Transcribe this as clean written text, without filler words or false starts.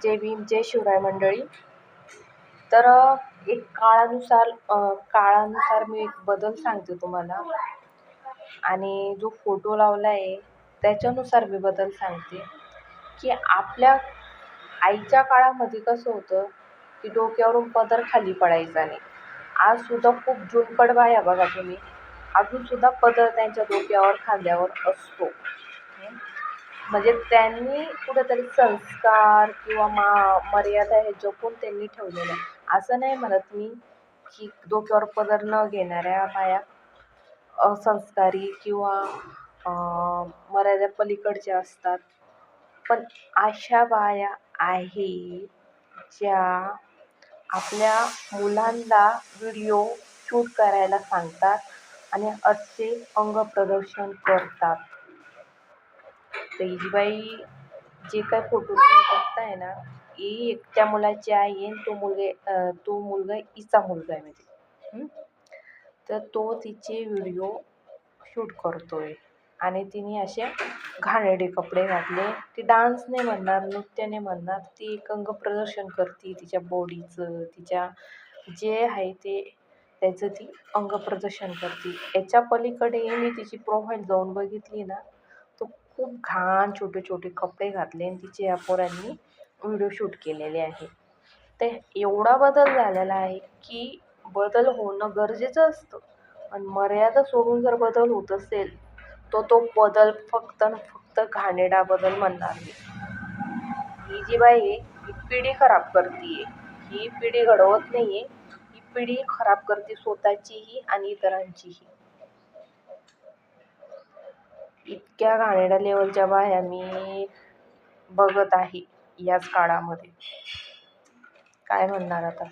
जय भीम, जय शिवराय मंडळी. तर एक काळानुसार मी एक बदल सांगते तुम्हाला, आणि जो फोटो लावला आहे त्याच्यानुसार मी बदल सांगते. की आपल्या आईच्या काळामध्ये कसं होतं की डोक्यावरून पदर खाली पडायचा नाही. आज सुद्धा खूप जुनकड बाया बघा तुम्ही, अजून सुद्धा पदर त्यांच्या डोक्यावर खांद्यावर असतो. म्हणजे त्यांनी कुठेतरी संस्कार किंवा मर्यादा हे जपून त्यांनी ठेवलेलं आहे. असं नाही म्हणत मी की डोक्यावर पदर न घेणाऱ्या बाया असंस्कारी किंवा मर्यादा पलीकडच्या असतात. पण अशा बाया आहेत ज्या आपल्या मुलांना व्हिडिओ शूट करायला सांगतात आणि असे अंगप्रदर्शन करतात. तर ही बाई जे काय फोटो तुम्ही बघताय ना, ही एकट्या मुलाची आई आहे. तो मुलगा हिचा मुलगा आहे म्हणजे. तर तो तिचे व्हिडिओ शूट करतोय आणि तिने असे घाणेरडे कपडे घातले. ती डान्स नाही म्हणणार, नृत्य नाही म्हणणार, ती एक अंगप्रदर्शन करते तिच्या बॉडीचं, तिच्या जे आहे ते त्याचं ती अंगप्रदर्शन करते. याच्या पलीकडे मी तिची प्रोफाईल जाऊन बघितली ना, तो खूप घाण छोटे छोटे कपडे घातले आणि तिचे या पोरांनी व्हिडिओ शूट केलेले आहे. ते एवढा बदल झालेला आहे की बदल होणं गरजेचं असतं. आणि मर्यादा सोडून जर बदल होत असेल तो बदल फक्त घाणेरडा बदल म्हणणार मी. ही जी बाई आहे ही पिढी खराब करते. ही पिढी घडवत नाहीये, ही पिढी खराब करते, स्वतःचीही आणि इतरांचीही. इतक्या घाणेरड्या लेवलच्या बाया मी बघत आहे याच काळामध्ये. काय म्हणणार आता.